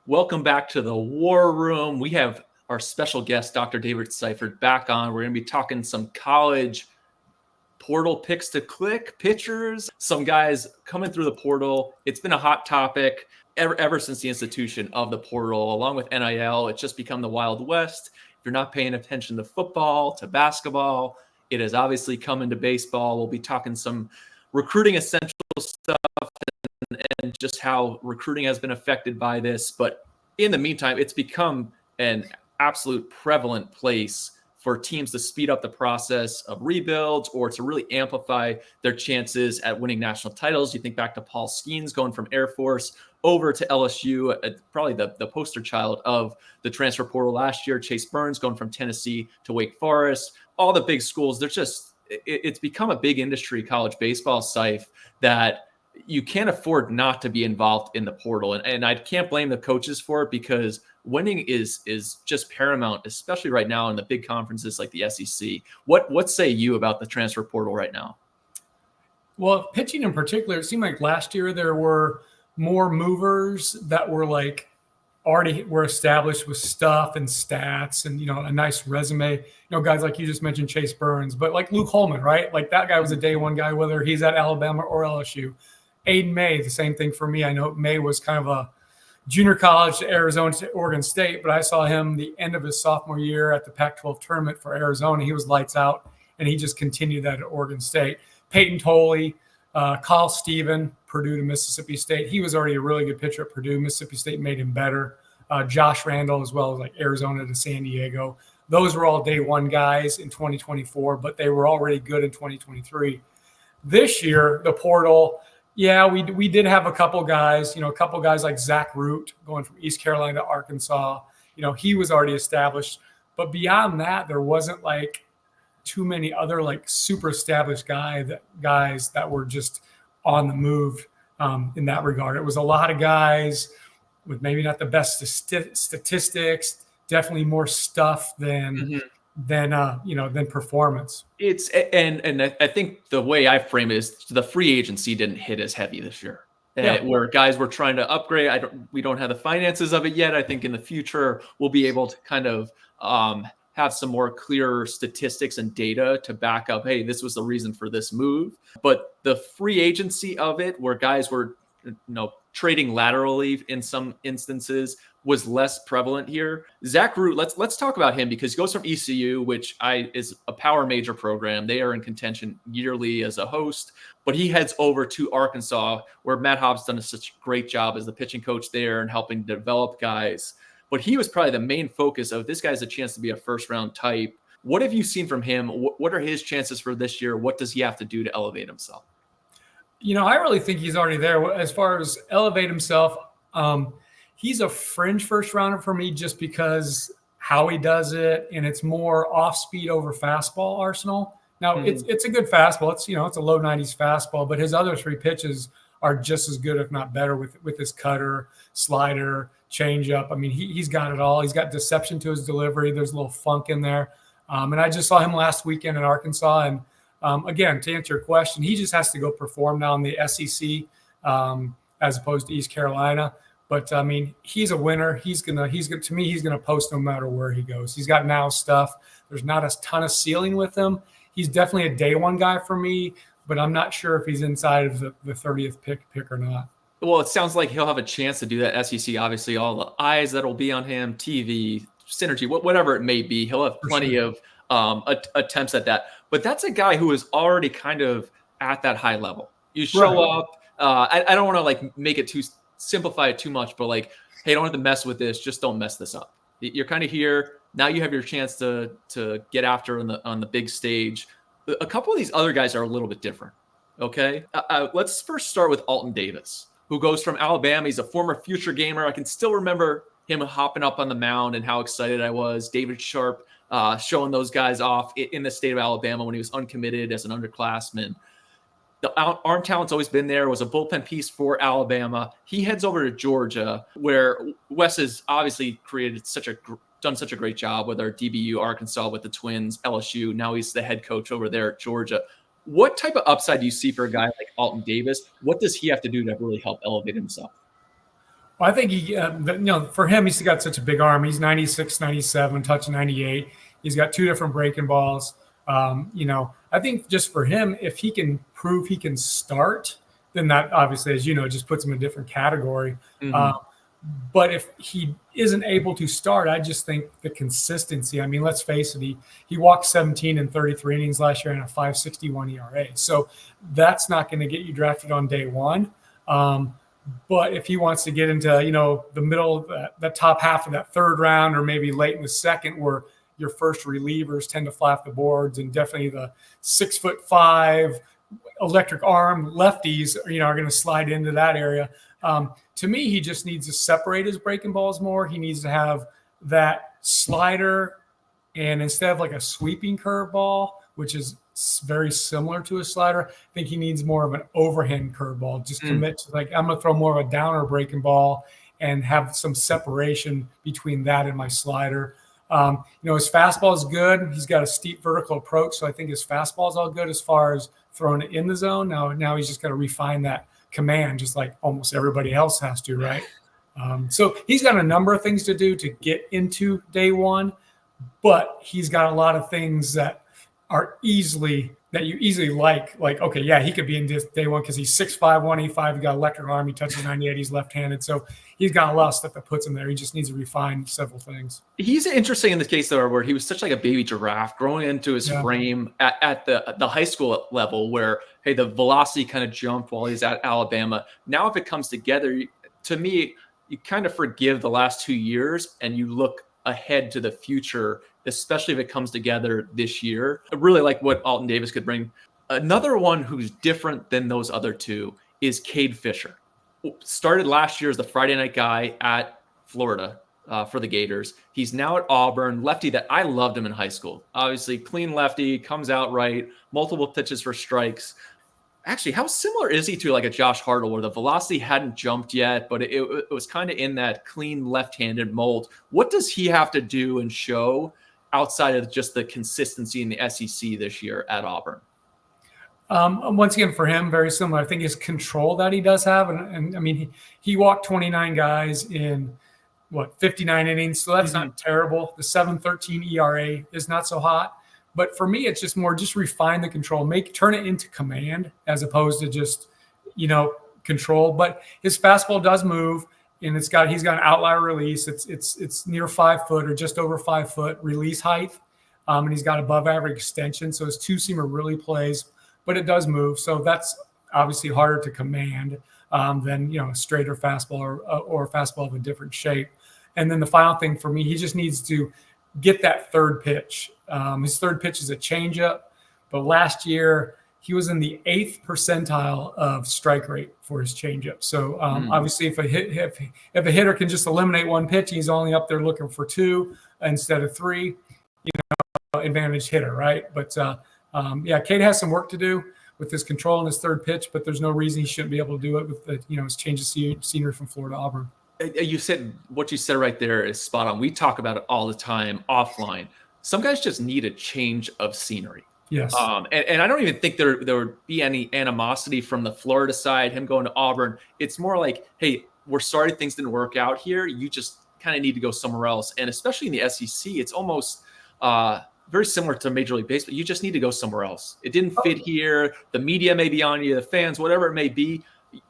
Welcome back to the War Room. We have our special guest, Dr. David Seifert, back on. We're going to be talking some college portal picks to click, pitchers, some guys coming through the portal. It's been a hot topic ever since the institution of the portal, along with NIL. It's just become the Wild West. If you're not paying attention to football, to basketball, it has obviously come into baseball. We'll be talking some recruiting essential stuff and just how recruiting has been affected by this. But in the meantime, it's become an absolute prevalent place for teams to speed up the process of rebuilds or to really amplify their chances at winning national titles. You think back to Paul Skeens going from Air Force over to LSU, probably the poster child of the transfer portal last year. Chase Burns going from Tennessee to Wake Forest. All the big schools, it's become a big industry, college baseball, Seif, that you can't afford not to be involved in the portal. And I can't blame the coaches for it, because winning is just paramount, especially right now in the big conferences like the SEC. What say you about the transfer portal right now? Well, pitching in particular, it seemed like last year there were more movers that were like already were established with stuff and stats and, a nice resume. Guys like you just mentioned, Chase Burns, but like Luke Holman, right? Like that guy was a day one guy, whether he's at Alabama or LSU. Aiden May, the same thing for me. I know May was kind of a junior college to Arizona to Oregon State, but I saw him the end of his sophomore year at the Pac-12 tournament for Arizona. He was lights out, and he just continued that at Oregon State. Peyton Tolley, Kyle Steven, Purdue to Mississippi State. He was already a really good pitcher at Purdue. Mississippi State made him better. Josh Randall, as well as like Arizona to San Diego. Those were all day one guys in 2024, but they were already good in 2023. This year, the portal – yeah, we did have a couple guys, like Zach Root going from East Carolina to Arkansas. He was already established. But beyond that, there wasn't like too many other like super established guys that were just on the move in that regard. It was a lot of guys with maybe not the best statistics, definitely more stuff than performance. It's and I think the way I frame it is the free agency didn't hit as heavy this year. Where guys were trying to upgrade. We don't have the finances of it yet. I think in the future we'll be able to kind of have some more clear statistics and data to back up, hey, this was the reason for this move. But the free agency of it, where guys were trading laterally in some instances, was less prevalent here. Zach Root, let's talk about him, because he goes from ECU, which is a power major program. They are in contention yearly as a host, but he heads over to Arkansas, where Matt Hobbs done such a great job as the pitching coach there and helping develop guys. But he was probably the main focus of this guy's a chance to be a first round type. What have you seen from him? What are his chances for this year? What does he have to do to elevate himself? I really think he's already there as far as elevate himself. He's a fringe first rounder for me just because how he does it, and it's more off speed over fastball arsenal. Now it's a good fastball. It's it's a low 90s fastball, but his other three pitches are just as good, if not better, with his cutter, slider, changeup. I mean, he's got it all. He's got deception to his delivery. There's a little funk in there. And I just saw him last weekend in Arkansas. And again, to answer your question, he just has to go perform now in the SEC as opposed to East Carolina. But I mean, he's a winner. He's gonna post no matter where he goes. He's got now stuff. There's not a ton of ceiling with him. He's definitely a day one guy for me, but I'm not sure if he's inside of the 30th pick or not. Well, it sounds like he'll have a chance to do that. SEC, obviously, all the eyes that'll be on him, TV, synergy, whatever it may be. He'll have plenty of attempts at that. But that's a guy who is already kind of at that high level. You show up. I don't want to like make it simplify it too much, but like, hey, don't have to mess with this. Just don't mess this up. You're kind of here. Now you have your chance to get after on the big stage. A couple of these other guys are a little bit different. Okay. Let's first start with Alton Davis, who goes from Alabama. He's a former future gamer. I can still remember him hopping up on the mound and how excited I was. David Sharp showing those guys off in the state of Alabama when he was uncommitted as an underclassman. The arm talent's always been there, was a bullpen piece for Alabama. He heads over to Georgia, where Wes has obviously done such a great job with our DBU, Arkansas with the Twins, LSU. Now he's the head coach over there at Georgia. What type of upside do you see for a guy like Alton Davis? What does he have to do to really help elevate himself? Well, I think for him, he's got such a big arm. He's 96, 97, touching 98. He's got two different breaking balls. I think just for him, if he can prove he can start, then that obviously, as you know, just puts him in a different category. Mm-hmm. But if he isn't able to start, I just think the consistency. I mean, let's face it, he walked 17 in 33 innings last year and a 5.61 ERA. So that's not going to get you drafted on day one. But if he wants to get into, the middle, the top half of that third round, or maybe late in the second, where your first relievers tend to flap the boards, and definitely the 6'5" electric arm lefties, are going to slide into that area. To me, he just needs to separate his breaking balls more. He needs to have that slider, and instead of like a sweeping curveball, which is very similar to a slider, I think he needs more of an overhand curveball. Just commit to, like, I'm going to throw more of a downer breaking ball and have some separation between that and my slider. His fastball is good. He's got a steep vertical approach, so I think his fastball is all good as far as throwing it in the zone. Now he's just got to refine that command, just like almost everybody else has to, right? So he's got a number of things to do to get into day one, but he's got a lot of things that you easily like, okay, yeah, he could be in this day one because he's 6'5", 185. He got electric arm. He touches 98. He's left-handed. So he's got a lot of stuff that puts him there. He just needs to refine several things. He's interesting in this case, though, where he was such like a baby giraffe growing into his frame at the high school level, where, hey, the velocity kind of jumped while he's at Alabama. Now, if it comes together, to me, you kind of forgive the last 2 years and you look ahead to the future, especially if it comes together this year. I really like what Alton Davis could bring. Another one who's different than those other two is Cade Fisher. Started last year as the Friday night guy at Florida for the Gators. He's now at Auburn, lefty that I loved him in high school. Obviously, clean lefty, comes out right, multiple pitches for strikes. Actually, how similar is he to like a Josh Hartle, where the velocity hadn't jumped yet, but it was kind of in that clean left-handed mold? What does he have to do and show outside of just the consistency in the SEC this year at Auburn? Once again, for him, very similar. I think his control that he does have, and I mean, he walked 29 guys in 59 innings, so that's not terrible. The 7.13 ERA is not so hot. But for me, it's just refine the control, turn it into command as opposed to just, control. But his fastball does move, and he's got an outlier release. It's near 5 foot or just over 5 foot release height, and he's got above average extension. So his two-seamer really plays, but it does move. So that's obviously harder to command than a straighter fastball or a fastball of a different shape. And then the final thing for me, he just needs to get that third pitch. His third pitch is a changeup, but last year he was in the 8th percentile of strike rate for his changeup. So obviously, if a hitter can just eliminate one pitch, he's only up there looking for 2 instead of 3. Advantage hitter, right? But Cade has some work to do with his control and his third pitch, but there's no reason he shouldn't be able to do it with his change of scenery from Florida to Auburn. You said what you said right there is spot on. We talk about it all the time offline. Some guys just need a change of scenery. Yes. And I don't even think there would be any animosity from the Florida side, him going to Auburn. It's more like, hey, we're sorry things didn't work out here. You just kind of need to go somewhere else. And especially in the SEC, it's almost very similar to Major League Baseball. You just need to go somewhere else. It didn't fit here. The media may be on you, the fans, whatever it may be.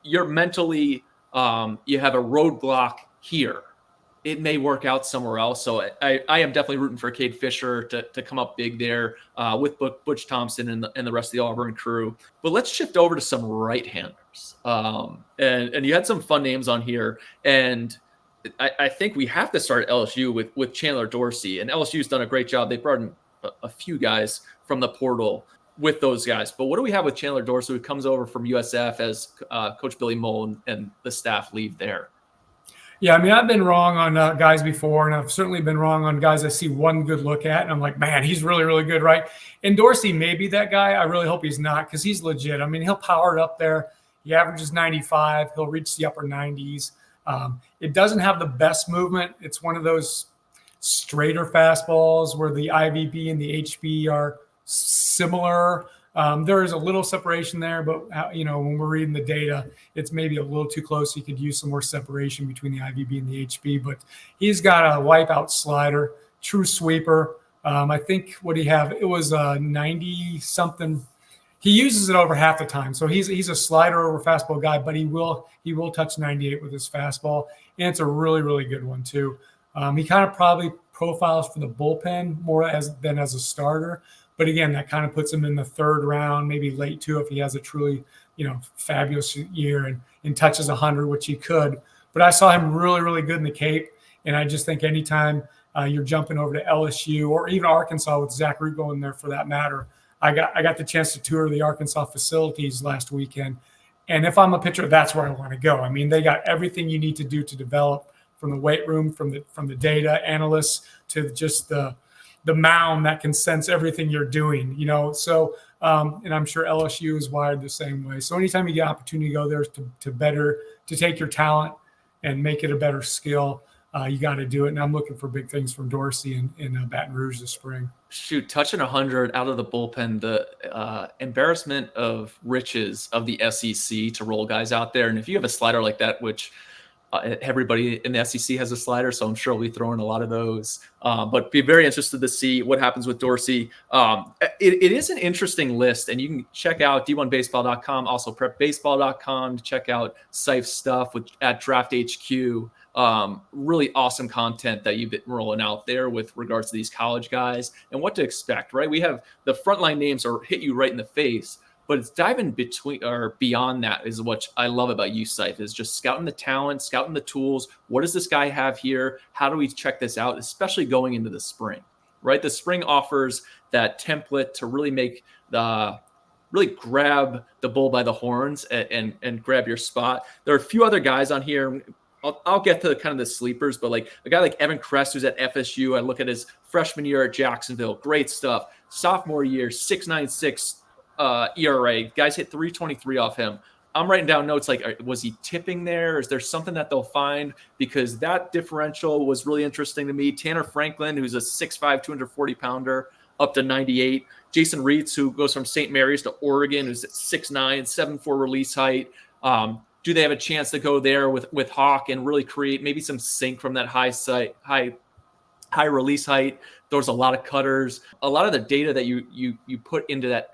You're mentally you have a roadblock here. It may work out somewhere else. So I am definitely rooting for Cade Fisher to come up big there with Butch Thompson and the rest of the Auburn crew. But let's shift over to some right-handers. And you had some fun names on here. And I think we have to start at LSU with Chandler Dorsey. And LSU's done a great job. They brought in a few guys from the portal with those guys. But what do we have with Chandler Dorsey, who comes over from USF as Coach Billy Mullen and the staff leave there? Yeah, I mean, I've been wrong on guys before, and I've certainly been wrong on guys I see one good look at, and I'm like, man, he's really, really good, right? And Dorsey may be that guy. I really hope he's not, because he's legit. I mean, he'll power it up there. He averages 95. He'll reach the upper 90s. It doesn't have the best movement. It's one of those straighter fastballs where the IVB and the HB are similar. There is a little separation there, but when we're reading the data, it's maybe a little too close. He could use some more separation between the IVB and the HB, but he's got a wipeout slider, true sweeper. I think what he have, it was 90 something. He uses it over half the time. So he's a slider over fastball guy, but he will touch 98 with his fastball. And it's a really, really good one too. He kind of probably profiles for the bullpen more than as a starter. But again, that kind of puts him in the third round, maybe late two if he has a truly, fabulous year and touches 100, which he could. But I saw him really, really good in the Cape. And I just think anytime you're jumping over to LSU or even Arkansas with Zach Root going there for that matter, I got the chance to tour the Arkansas facilities last weekend. And if I'm a pitcher, that's where I want to go. I mean, they got everything you need to do to develop, from the weight room, from the data analysts to just the mound that can sense everything you're doing, So, and I'm sure LSU is wired the same way. So anytime you get opportunity to go there to take your talent and make it a better skill, you got to do it. And I'm looking for big things from Dorsey in Baton Rouge this spring. Shoot, touching 100 out of the bullpen, the embarrassment of riches of the SEC to roll guys out there. And if you have a slider like that, which everybody in the SEC has a slider, so I'm sure we'll be throwing a lot of those. But be very interested to see what happens with Dorsey. It is an interesting list, and you can check out d1baseball.com, also prepbaseball.com to check out Seif's stuff at Draft HQ. Really awesome content that you've been rolling out there with regards to these college guys and what to expect, right? We have the frontline names are hit you right in the face, but it's diving between or beyond that is what I love about you, Seif, is just scouting the talent, scouting the tools. What does this guy have here? How do we check this out, especially going into the spring, right? The spring offers that template to really really grab the bull by the horns and grab your spot. There are a few other guys on here. I'll get to kind of the sleepers, but like a guy like Evan Kress, who's at FSU, I look at his freshman year at Jacksonville, great stuff. Sophomore year, 6.96 ERA. Guys hit 323 off him. I'm writing down notes like, was he tipping there? Is there something that they'll find? Because that differential was really interesting to me. Tanner Franklin, who's a 6'5", 240-pounder, up to 98. Jason Reitz, who goes from St. Mary's to Oregon, who's at 6'9", 7'4" release height. Do they have a chance to go there with Hawk and really create maybe some sync from that high release height? There's a lot of cutters, a lot of the data that you put into that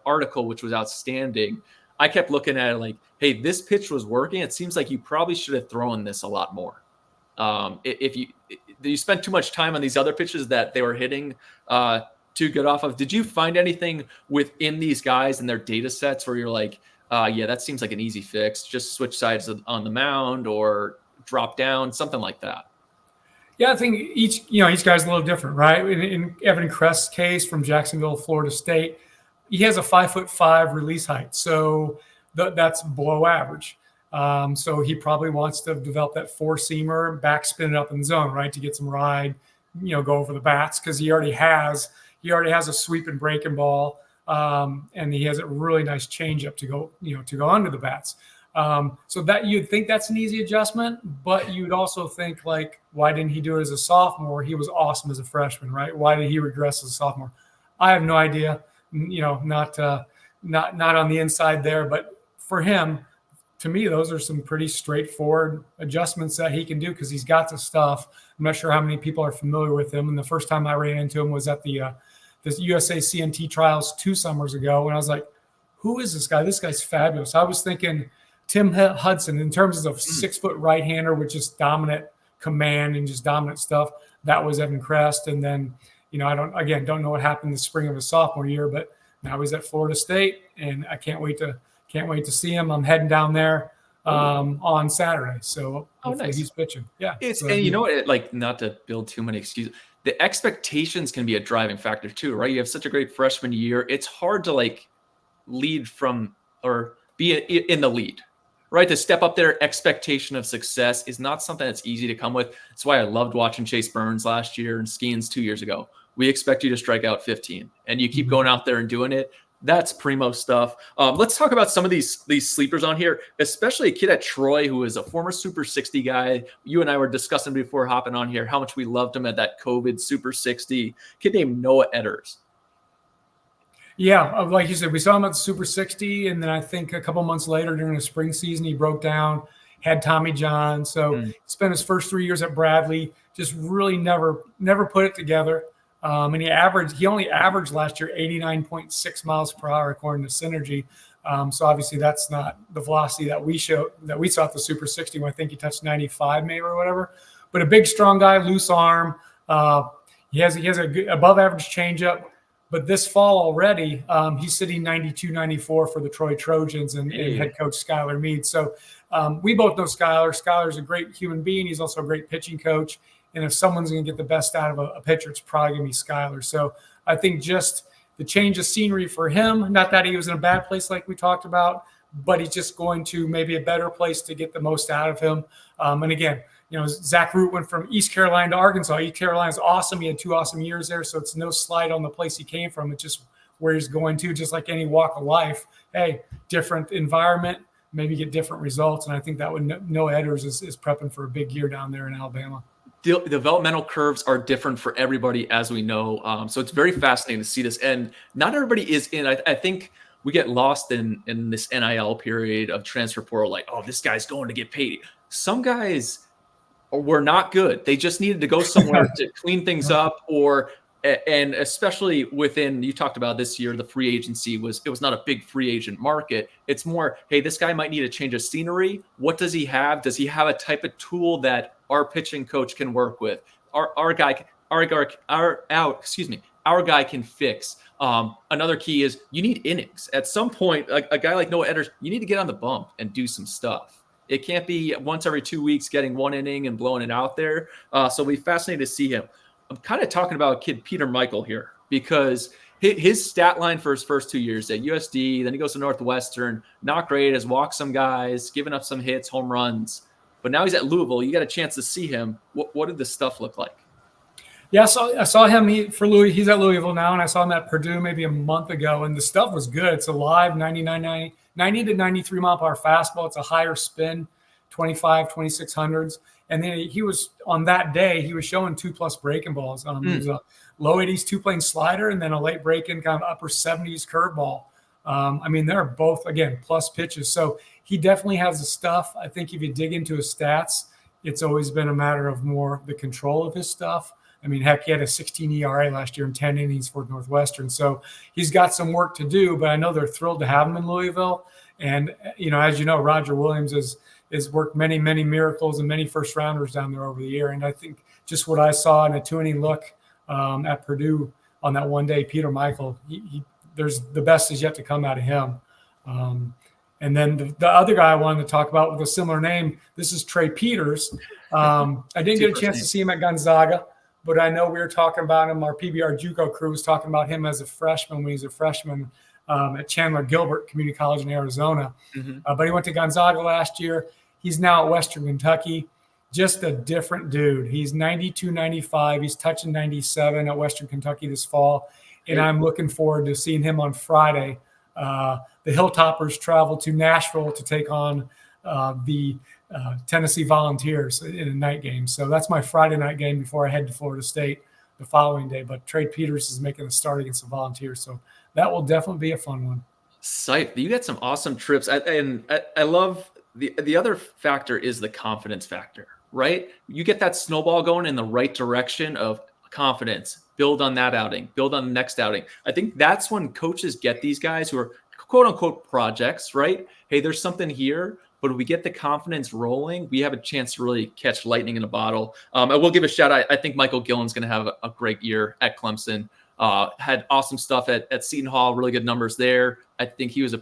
article, which was outstanding. I kept looking at it like, hey, this pitch was working. It seems like you probably should have thrown this a lot more. If you spent too much time on these other pitches that they were hitting too good off of. Did you find anything within these guys and their data sets where you're like, yeah, that seems like an easy fix. Just switch sides on the mound or drop down, something like that. Yeah, I think each guy's a little different, right? In Evan Kress' case from Jacksonville, Florida State, he has a 5'5" release height, so that's below average. So he probably wants to develop that four-seamer, backspin it up in the zone, right, to get some ride, go over the bats, because he already has a sweep and breaking ball. And he has a really nice changeup to go under the bats. So that you'd think that's an easy adjustment, but you'd also think like, why didn't he do it as a sophomore? He was awesome as a freshman, right? Why did he regress as a sophomore? I have no idea. Not on the inside there, but for him, to me, those are some pretty straightforward adjustments that he can do because he's got the stuff. I'm not sure how many people are familiar with him. And the first time I ran into him was at the USA CNT trials 2 summers ago. And I was like, who is this guy? This guy's fabulous. I was thinking Tim Hudson in terms of 6-foot right-hander with just dominant command and just dominant stuff. That was Evan Kress. And then, I don't know what happened the spring of his sophomore year, but now he's at Florida State and I can't wait to see him. I'm heading down there on Saturday. So hopefully nice. He's pitching. Yeah. And not to build too many excuses, the expectations can be a driving factor too, right? You have such a great freshman year. It's hard to lead from or be in the lead, right? To step up there, expectation of success is not something that's easy to come with. That's why I loved watching Chase Burns last year and Skeens 2 years ago. We expect you to strike out 15 and you keep going out there and doing it. That's primo stuff. Let's talk about some of these sleepers on here, especially a kid at Troy who is a former Super 60 guy. You and I were discussing before hopping on here how much we loved him at that COVID Super 60. Kid named Noah Edders. Yeah, like you said, we saw him at the Super 60, and then I think a couple months later during the spring season, he broke down, had Tommy John. So Mm. he spent his first 3 years at Bradley, just really never put it together. And he only averaged last year 89.6 miles per hour according to Synergy. So obviously that's not the velocity that we saw at the Super 60 when I think he touched 95 maybe or whatever. But a big, strong guy, loose arm. He has a good, above average changeup. But this fall already, he's sitting 92, 94 for the Troy Trojans and head coach Skylar Meade. So we both know Skylar. Skylar's a great human being. He's also a great pitching coach. And if someone's going to get the best out of a pitcher, it's probably going to be Skylar. So I think just the change of scenery for him, not that he was in a bad place like we talked about, but he's just going to maybe a better place to get the most out of him. And again, Zach Root went from East Carolina to Arkansas. East Carolina's awesome. He had 2 awesome years there. So it's no slight on the place he came from. It's just where he's going to, just like any walk of life. Hey, different environment, maybe get different results. And I think that would Noah Edwards is prepping for a big year down there in Alabama. The developmental curves are different for everybody, as we know. So it's very fascinating to see this. And not everybody is in. I think we get lost in this NIL period of transfer portal, like, oh, this guy's going to get paid. Some guys were not good. They just needed to go somewhere to clean things up, and especially within, you talked about this year, the free agency it was not a big free agent market. It's more, hey, this guy might need a change of scenery. What does he have? Does he have a type of tool that our pitching coach can work with? Our guy can fix. Another key is you need innings. At some point, a guy like Noah Edwards, you need to get on the bump and do some stuff. It can't be once every 2 weeks getting 1 inning and blowing it out there. So it'll be fascinating to see him. I'm kind of talking about kid Peter Michael here, because his stat line for his first 2 years at USD, then he goes to Northwestern, not great, has walked some guys, given up some hits, home runs. But now he's at Louisville. You got a chance to see him. What did this stuff look like? Yeah, I saw him. He's at Louisville now, and I saw him at Purdue maybe a month ago, and the stuff was good. It's a live 90 to 93 mile per hour fastball. It's a higher spin, 2600s. And then he was, on that day, he was showing 2+ breaking balls. It was a low 80s 2-plane slider, and then a late break-in kind of upper 70s curveball. They're both, again, plus pitches. So he definitely has the stuff. I think if you dig into his stats, it's always been a matter of more the control of his stuff. Heck, he had a 16 ERA last year in 10 innings for Northwestern. So he's got some work to do, but I know they're thrilled to have him in Louisville. And, as you know, Roger Williams has worked many, many miracles and many first-rounders down there over the year. And I think just what I saw in a 2-inning look at Purdue on that one day, Peter Michael, there's the best is yet to come out of him. And then the other guy I wanted to talk about with a similar name, this is Trey Peters. I didn't get a chance to see him at Gonzaga, but I know we were talking about him. Our PBR JUCO crew was talking about him as a freshman when he was a freshman at Chandler Gilbert Community College in Arizona. But he went to Gonzaga last year. He's now at Western Kentucky. Just a different dude. He's 92, 95. He's touching 97 at Western Kentucky this fall. And I'm looking forward to seeing him on Friday. The Hilltoppers travel to Nashville to take on the Tennessee Volunteers in a night game. So that's my Friday night game before I head to Florida State the following day. But Trey Peters is making a start against the Volunteers. So that will definitely be a fun one. Sight, you got some awesome trips. I love the other factor is the confidence factor, right? You get that snowball going in the right direction of confidence, build on that outing, build on the next outing. I think that's when coaches get these guys who are quote unquote projects, right? Hey, there's something here, but if we get the confidence rolling, we have a chance to really catch lightning in a bottle. I will give a shout out. I think Michael Gillen's going to have a great year at Clemson. Had awesome stuff at Seton Hall, really good numbers there. I think he was a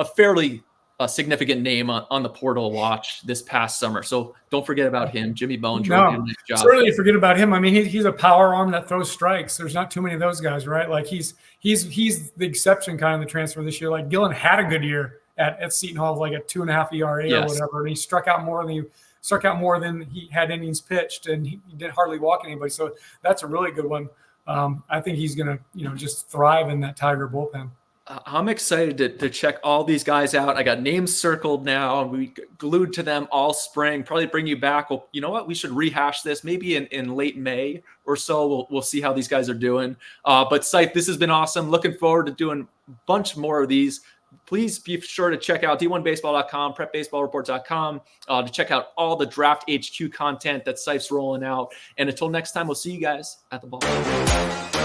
fairly significant name on the portal watch this past summer. So don't forget about him. Jimmy Bones did a nice job. Certainly forget about him. He's a power arm that throws strikes. There's not too many of those guys, right? Like he's the exception kind of the transfer this year. Like Gillen had a good year at Seton Hall, like a 2.5 ERA or whatever, and he struck out more than he had innings pitched, and he didn't hardly walk anybody. So that's a really good one. I think he's going to, just thrive in that Tiger bullpen. I'm excited to check all these guys out. I got names circled now, and we glued to them all spring. Probably bring you back. Well, you know what? We should rehash this maybe in late May or so. We'll see how these guys are doing. But Scythe, this has been awesome. Looking forward to doing a bunch more of these. Please be sure to check out d1baseball.com, prepbaseballreport.com to check out all the Draft HQ content that Scythe's rolling out. And until next time, we'll see you guys at the ball.